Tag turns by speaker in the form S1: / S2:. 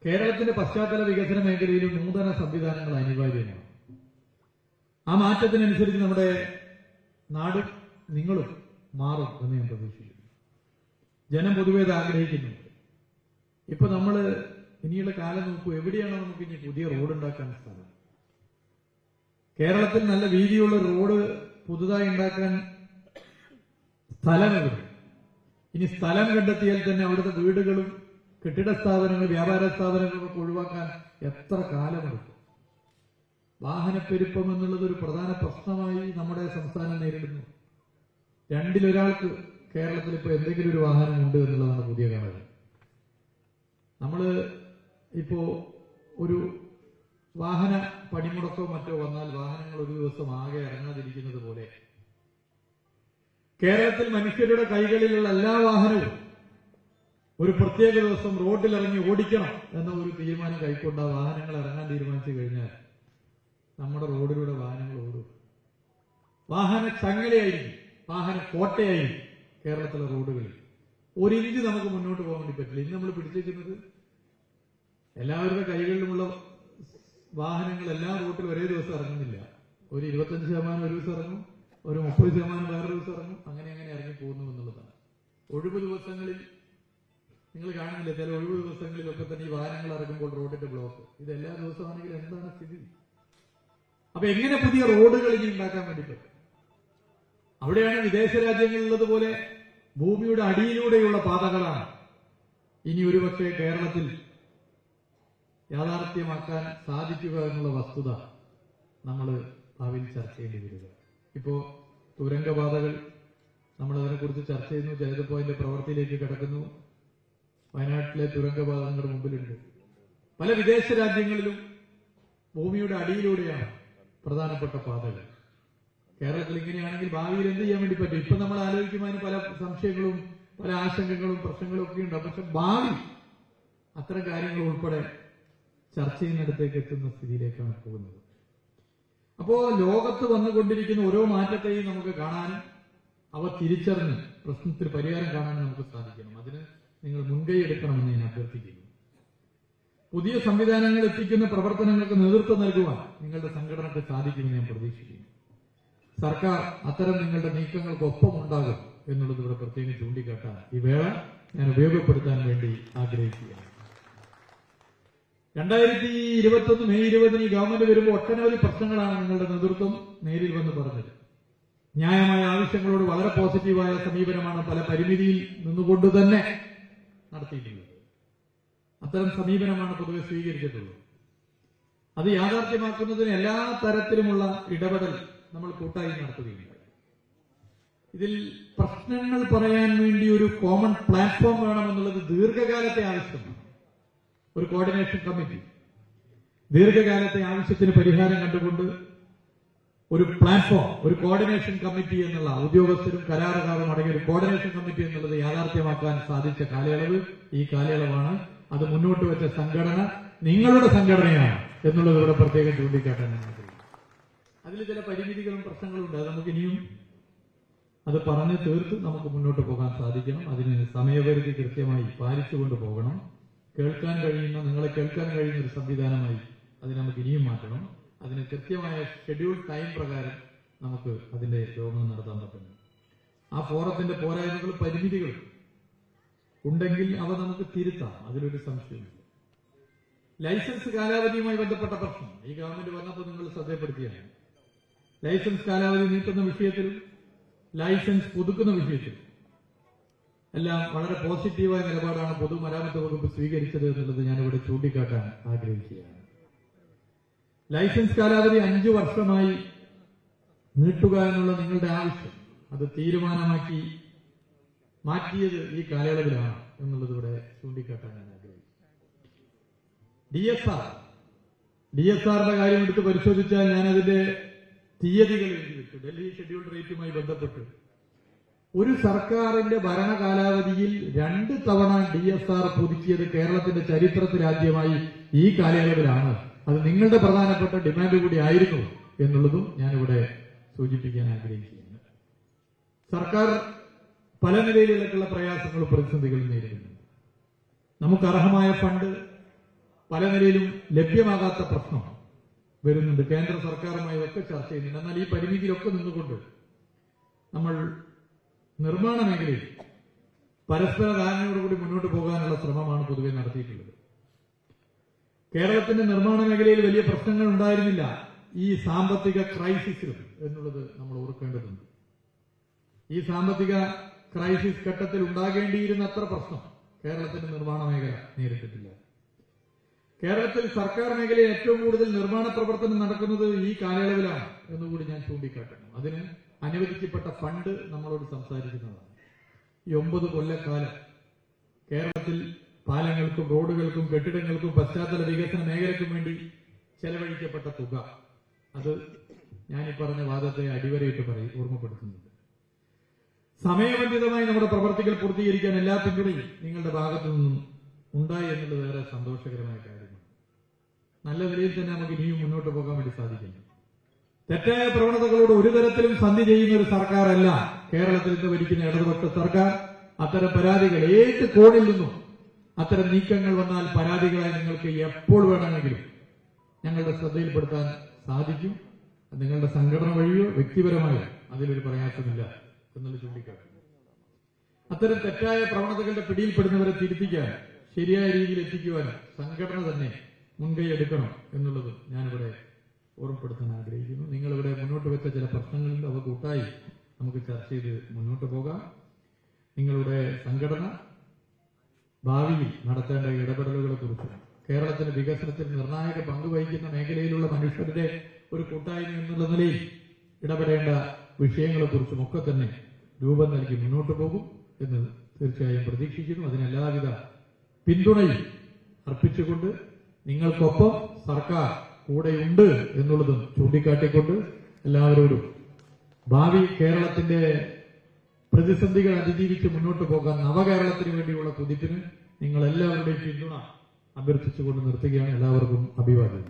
S1: കേരളത്തിന്റെ പശ്ചാത്തല വികസന മേഖലയിലും നൂതന സംവിധാനങ്ങൾ അനിവാര്യമാണ്. ആ മാറ്റത്തിനനുസരിച്ച് നമ്മുടെ നാടും നിങ്ങളും മാറും എന്ന് ഞാൻ പ്രതീക്ഷിക്കുന്നു. ജനം പൊതുവെ ഇത് ആഗ്രഹിക്കുന്നുണ്ട്. ഇപ്പൊ നമ്മള് ഇനിയുള്ള കാലം നോക്കൂ, എവിടെയാണോ നമുക്ക് ഇനി പുതിയ റോഡ് ഉണ്ടാക്കാൻ സ്ഥലം? കേരളത്തിൽ നല്ല വീതിയുള്ള റോഡ് പുതുതായി ഉണ്ടാക്കാൻ സ്ഥലം എവിടെ? ഇനി സ്ഥലം കണ്ടെത്തിയാൽ തന്നെ അവിടുത്തെ വീടുകളും കെട്ടിട സ്ഥാപനങ്ങൾ, വ്യാപാര സ്ഥാപനങ്ങളൊക്കെ ഒഴിവാക്കാൻ എത്ര കാലമെടുക്കും? വാഹനപ്പെരുപ്പം എന്നുള്ളത് ഒരു പ്രധാന പ്രശ്നമായി നമ്മുടെ സംസ്ഥാനം നേരിടുന്നു. രണ്ടിലൊരാൾക്ക് കേരളത്തിൽ ഇപ്പോൾ എന്തെങ്കിലും ഒരു വാഹനം ഉണ്ട് എന്നുള്ളതാണ് പുതിയ കാര്യം. നമ്മൾ ഇപ്പോ ഒരു വാഹന പണിമുടക്കോ മറ്റോ വന്നാൽ വാഹനങ്ങൾ ഒരു ദിവസം ആകെ ഇറങ്ങാതിരിക്കുന്നത് പോലെ കേരളത്തിൽ മനുഷ്യരുടെ കൈകളിലുള്ള എല്ലാ വാഹനവും ഒരു പ്രത്യേക ദിവസം റോഡിലിറങ്ങി ഓടിക്കണം എന്ന ഒരു തീരുമാനം കൈക്കൊണ്ട വാഹനങ്ങൾ ഇറങ്ങാൻ തീരുമാനിച്ചു കഴിഞ്ഞാൽ നമ്മുടെ റോഡിലൂടെ വാഹനങ്ങൾ ഓടും. വാഹന ചങ്ങലയായിരിക്കും, വാഹന കോട്ടയായിരിക്കും കേരളത്തിലെ റോഡുകളിൽ. ഒരിഞ്ച് നമുക്ക് മുന്നോട്ട് പോകാൻ വേണ്ടി പറ്റില്ല. ഇന്ന് നമ്മൾ പിടിച്ചിരിക്കുന്നത് എല്ലാവരുടെ കൈകളിലുമുള്ള വാഹനങ്ങൾ എല്ലാ റൂട്ടിൽ ഒരേ ദിവസം ഇറങ്ങുന്നില്ല. ഒരു 25% ഒരു ദിവസം ഇറങ്ങും, ഒരു 30% വേറൊരു ദിവസം ഇറങ്ങും, അങ്ങനെ ഇറങ്ങി പോകുന്നു എന്നുള്ളതാണ്. ഒഴിവ് ദിവസങ്ങളിൽ നിങ്ങൾ കാണുന്നില്ല, ചില ഒഴിവ് ദിവസങ്ങളിലൊക്കെ തന്നെ ഈ വാഹനങ്ങൾ ഇറങ്ങുമ്പോൾ റോഡിന്റെ ബ്ലോക്ക്. ഇതെല്ലാ ദിവസമാണെങ്കിൽ എന്താണ് സ്ഥിതി? അപ്പൊ എങ്ങനെ പുതിയ റോഡുകൾ ഇനി ഉണ്ടാക്കാൻ വേണ്ടി പറ്റും? അവിടെയാണ് വിദേശ രാജ്യങ്ങളിലുള്ളതുപോലെ ഭൂമിയുടെ അടിയിലൂടെയുള്ള പാതകളാണ് ഇനി ഒരുപക്ഷെ കേരളത്തിൽ യാഥാർത്ഥ്യമാക്കാൻ സാധിക്കുക എന്നുള്ള വസ്തുത നമ്മൾ ഭാവിയിൽ ചർച്ച ചെയ്യേണ്ടി വരിക. ഇപ്പോ തുരങ്കപാതകൾ നമ്മളതിനെക്കുറിച്ച് ചർച്ച ചെയ്യുന്നു. ചിലതിപ്പോ അതിന്റെ പ്രവൃത്തിയിലേക്ക് കിടക്കുന്നു. വയനാട്ടിലെ തുരങ്കപാത നമ്മുടെ മുമ്പിലുണ്ട്. പല വിദേശ രാജ്യങ്ങളിലും ഭൂമിയുടെ അടിയിലൂടെയാണ് പ്രധാനപ്പെട്ട പാതകൾ. കേരളത്തിൽ ഇങ്ങനെയാണെങ്കിൽ ഭാവിയിൽ എന്ത് ചെയ്യാൻ വേണ്ടി പറ്റും? ഇപ്പൊ നമ്മൾ ആലോചിക്കുമ്പോൾ അതിന് പല സംശയങ്ങളും പല ആശങ്കകളും പ്രശ്നങ്ങളും ഒക്കെ ഉണ്ട്. പക്ഷെ ഭാവി അത്തരം കാര്യങ്ങൾ ഉൾപ്പെടെ ചർച്ച ചെയ്യുന്നിടത്തേക്ക് എത്തുന്ന സ്ഥിതിയിലേക്കാണ് പോകുന്നത്. അപ്പോ ലോകത്ത് വന്നുകൊണ്ടിരിക്കുന്ന ഓരോ മാറ്റത്തെയും നമുക്ക് കാണാനും അവ തിരിച്ചറിഞ്ഞ് പ്രശ്നത്തിന് പരിഹാരം കാണാനും നമുക്ക് സാധിക്കണം. അതിന് നിങ്ങൾ മുൻകൈ എടുക്കണമെന്ന് ഞാൻ അഭ്യർത്ഥിക്കുന്നു. പുതിയ സംവിധാനങ്ങൾ എത്തിക്കുന്ന പ്രവർത്തനങ്ങൾക്ക് നേതൃത്വം നൽകുവാൻ നിങ്ങളുടെ സംഘടനയ്ക്ക് സാധിക്കുമെന്ന് ഞാൻ പ്രതീക്ഷിക്കുന്നു. സർക്കാർ അത്തരം നിങ്ങളുടെ നീക്കങ്ങൾക്കൊപ്പം ഉണ്ടാകും എന്നുള്ളത് ഇവിടെ പ്രത്യേകം ചൂണ്ടിക്കാട്ടാൻ ഈ വേള ഞാൻ ഉപയോഗപ്പെടുത്താൻ വേണ്ടി ആഗ്രഹിക്കുകയാണ്. 2021 മെയ് 20 ഗവൺമെന്റ് വരുമ്പോൾ ഒട്ടനവധി പ്രശ്നങ്ങളാണ് നിങ്ങളുടെ നേതൃത്വം നേരിൽ വന്ന് പറഞ്ഞത്. ന്യായമായ ആവശ്യങ്ങളോട് വളരെ പോസിറ്റീവായ സമീപനമാണ് പല പരിമിതിയിൽ നിന്നുകൊണ്ട് തന്നെ നടത്തിയിട്ടുള്ളത്. അത്തരം സമീപനമാണ് പൊതുവെ സ്വീകരിച്ചിട്ടുള്ളത്. അത് യാഥാർത്ഥ്യമാക്കുന്നതിന് എല്ലാ തരത്തിലുമുള്ള ഇടപെടൽ നമ്മൾ കൂട്ടായി നടത്തുകയുണ്ടായി. ഇതിൽ പ്രശ്നങ്ങൾ പറയാൻ വേണ്ടി ഒരു കോമൺ പ്ലാറ്റ്ഫോം വേണമെന്നുള്ളത് ദീർഘകാലത്തെ ആവശ്യമാണ്. ഒരു കോർഡിനേഷൻ കമ്മിറ്റി ദീർഘകാലത്തെ ആവശ്യത്തിന് പരിഹാരം കണ്ടുകൊണ്ട് ഒരു പ്ലാറ്റ്ഫോം, ഒരു കോർഡിനേഷൻ കമ്മിറ്റി എന്നുള്ള ഉദ്യോഗസ്ഥരും കരാറുകാരും അടങ്ങിയ ഒരു കോർഡിനേഷൻ കമ്മിറ്റി എന്നുള്ളത് യാഥാർത്ഥ്യമാക്കാൻ സാധിച്ച കാലയളവ് ഈ കാലയളവാണ്. അത് മുന്നോട്ട് വെച്ച സംഘടന നിങ്ങളുടെ സംഘടനയാണ് എന്നുള്ളത് ഇവിടെ പ്രത്യേകം ചൂണ്ടിക്കാട്ടാൻ അതിൽ ചില പരിമിതികളും പ്രശ്നങ്ങളും ഉണ്ട്. അത് നമുക്ക് ഇനിയും അത് പറഞ്ഞു തീർത്ത് നമുക്ക് മുന്നോട്ട് പോകാൻ സാധിക്കണം. അതിന് സമയപരിധി കൃത്യമായി പാലിച്ചുകൊണ്ട് പോകണം. കേൾക്കാൻ കഴിയുന്ന, നിങ്ങളെ കേൾക്കാൻ കഴിയുന്ന ഒരു സംവിധാനമായി അത് നമുക്ക് ഇനിയും മാറ്റണം. അതിന് കൃത്യമായ ഷെഡ്യൂൾ ടൈം പ്രകാരം നമുക്ക് അതിന്റെ യോഗം നടത്താൻ പറ്റുന്നു. ആ ഫോറത്തിന്റെ പോരായ്മകളും പരിമിതികളും ഉണ്ടെങ്കിൽ അവ നമുക്ക് തിരുത്താം, അതിലൊരു സംശയമില്ല. ലൈസൻസ് കാലാവധിയുമായി ബന്ധപ്പെട്ട പ്രശ്നം ഈ ഗവൺമെന്റ് വന്നപ്പോൾ നിങ്ങൾ ശ്രദ്ധപ്പെടുത്തിയാണ്. ലൈസൻസ് കാലാവധി നീട്ടുന്ന വിഷയത്തിലും ലൈസൻസ് പുതുക്കുന്ന വിഷയത്തിലും എല്ലാം വളരെ പോസിറ്റീവായ നിലപാടാണ് പൊതുമരാമത്ത് വകുപ്പ് സ്വീകരിച്ചത് എന്നുള്ളത് ഞാനിവിടെ ചൂണ്ടിക്കാട്ടാൻ ആഗ്രഹിക്കുകയാണ്. ലൈസൻസ് കാലാവധി 5 വർഷമായി നീട്ടുക എന്നുള്ള നിങ്ങളുടെ ആവശ്യം അത് തീരുമാനമാക്കി മാറ്റിയത് ഈ കാലയളവിലാണ് എന്നുള്ളത് ഇവിടെ ചൂണ്ടിക്കാട്ടാൻ ഞാൻ ആഗ്രഹിക്കുന്നു. DSRന്റെ കാര്യം എടുത്ത് പരിശോധിച്ചാൽ ഞാനതിന്റെ തീയതികൾ എഴുതി വെച്ചു. ഡൽഹി ഷെഡ്യൂൾഡ് റേറ്റുമായി ബന്ധപ്പെട്ട് ഒരു സർക്കാരിന്റെ ഭരണകാലാവധിയിൽ 2 തവണ DSR പുതുക്കിയത് കേരളത്തിന്റെ ചരിത്രത്തിൽ ആദ്യമായി ഈ കാലയളവിലാണ്. അത് നിങ്ങളുടെ പ്രധാനപ്പെട്ട ഡിമാൻഡ് കൂടി ആയിരുന്നു എന്നുള്ളതും ഞാനിവിടെ സൂചിപ്പിക്കാൻ ആഗ്രഹിക്കുകയാണ്. സർക്കാർ പല നിലയിലുള്ള പ്രയാസങ്ങളും പ്രതിസന്ധികളും നേരിടുന്നു. നമുക്ക് അർഹമായ ഫണ്ട് പല നിലയിലും ലഭ്യമാകാത്ത പ്രശ്നം വരുന്നുണ്ട്. കേന്ദ്ര സർക്കാരുമായി ഒക്കെ ചർച്ച ചെയ്യുന്നുണ്ട്. എന്നാൽ ഈ പരിമിതിയിലൊക്കെ നിന്നുകൊണ്ട് നമ്മൾ നിർമ്മാണ മേഖലയിൽ പരസ്പര ധാരണയോടുകൂടി മുന്നോട്ട് പോകാനുള്ള ശ്രമമാണ് പൊതുവെ നടത്തിയിട്ടുള്ളത്. കേരളത്തിന്റെ നിർമ്മാണ മേഖലയിൽ വലിയ പ്രശ്നങ്ങൾ ഉണ്ടായിരുന്നില്ല ഈ സാമ്പത്തിക ക്രൈസിസിലും എന്നുള്ളത് നമ്മൾ ഓർക്കേണ്ടതുണ്ട്. ഈ സാമ്പത്തിക ക്രൈസിസ് ഘട്ടത്തിൽ ഉണ്ടാകേണ്ടിയിരുന്ന അത്ര പ്രശ്നം കേരളത്തിന്റെ നിർമ്മാണ മേഖല നേരിട്ടിട്ടില്ല. കേരളത്തിൽ സർക്കാർ മേഖലയിൽ ഏറ്റവും കൂടുതൽ നിർമ്മാണ പ്രവർത്തനം നടക്കുന്നത് ഈ കാലയളവിലാണ് എന്നുകൂടി ഞാൻ ചൂണ്ടിക്കാട്ടുന്നു. അതിന് അനുവദിക്കപ്പെട്ട ഫണ്ട് നമ്മളോട് സംസാരിക്കുന്നതാണ്. ഈ 9 കൊല്ലക്കാലം കേരളത്തിൽ പാലങ്ങൾക്കും റോഡുകൾക്കും കെട്ടിടങ്ങൾക്കും പശ്ചാത്തല വികസന മേഖലയ്ക്കും വേണ്ടി ചെലവഴിക്കപ്പെട്ട തുക, അത് ഞാനീ പറഞ്ഞ വാദത്തെ അടിവരയിട്ട് ഓർമ്മപ്പെടുത്തുന്നുണ്ട്. സമയബന്ധിതമായി നമ്മുടെ പ്രവർത്തികൾ പൂർത്തീകരിക്കാൻ എല്ലാ പിന്തുണയും നിങ്ങളുടെ ഭാഗത്തു നിന്നും ഉണ്ടായി എന്നുള്ളത് വേറെ സന്തോഷകരമായ കാര്യമാണ്. നല്ല നിലയിൽ തന്നെ നമുക്ക് ഇനിയും മുന്നോട്ട് പോകാൻ വേണ്ടി സാധിക്കുന്നു. തെറ്റായ പ്രവണതകളോട് ഒരു തരത്തിലും സന്ധി ചെയ്യുന്ന ഒരു സർക്കാരല്ല കേരളത്തിൽ നിന്ന് ഭരിക്കുന്ന ഇടതുപക്ഷ സർക്കാർ. അത്തരം പരാതികൾ ഏത് കോണിൽ നിന്നും അത്തരം നീക്കങ്ങൾ വന്നാൽ പരാതികളായി നിങ്ങൾക്ക് എപ്പോൾ വേണമെങ്കിലും ഞങ്ങളുടെ ശ്രദ്ധയിൽപ്പെടുത്താൻ സാധിക്കും. നിങ്ങളുടെ സംഘടന വഴിയോ വ്യക്തിപരമായോ അതിലൊരു പ്രയാസമില്ല എന്നുള്ള ചൂണ്ടിക്കാട്ടുന്നു. അത്തരം തെറ്റായ പ്രവണതകളുടെ പിടിയിൽപ്പെടുന്നവരെ തിരുത്തിക്കാൻ, ശരിയായ രീതിയിൽ എത്തിക്കുവാനും സംഘടന തന്നെ മുൻകൈ എടുക്കണം എന്നുള്ളത് ഞാനിവിടെ ഓർമ്മപ്പെടുത്താൻ ആഗ്രഹിക്കുന്നു. നിങ്ങളിവിടെ മുന്നോട്ട് വെച്ച ചില പ്രശ്നങ്ങളുണ്ട്, അവ കൂട്ടായി നമുക്ക് ചർച്ച ചെയ്ത് മുന്നോട്ട് പോകാം. നിങ്ങളുടെ സംഘടന ഭാവിയിൽ നടത്തേണ്ട ഇടപെടലുകളെ കുറിച്ചും കേരളത്തിന്റെ വികസനത്തിൽ നിർണായക പങ്ക് വഹിക്കുന്ന മേഖലയിലുള്ള മനുഷ്യരുടെ ഒരു കൂട്ടായ്മ എന്നുള്ള നിലയിൽ ഇടപെടേണ്ട വിഷയങ്ങളെക്കുറിച്ചും ഒക്കെ തന്നെ രൂപം നൽകി മുന്നോട്ട് പോകും എന്ന് തീർച്ചയായും പ്രതീക്ഷിക്കുന്നു. അതിനെല്ലാവിധ പിന്തുണയും അർപ്പിച്ചുകൊണ്ട് നിങ്ങൾക്കൊപ്പം സർക്കാർ കൂടെയുണ്ട് എന്നുള്ളതും ചൂണ്ടിക്കാട്ടിക്കൊണ്ട് എല്ലാവരോടും ഭാവി കേരളത്തിന്റെ പ്രതിസന്ധികൾ അതിജീവിച്ച് മുന്നോട്ട് പോകാൻ നവകേരളത്തിന് വേണ്ടിയുള്ള കുതിപ്പിന് നിങ്ങൾ എല്ലാവരുടെയും പിന്തുണ അഭ്യർത്ഥിച്ചുകൊണ്ട് നിർത്തുകയാണ്. എല്ലാവർക്കും അഭിവാദ്യം.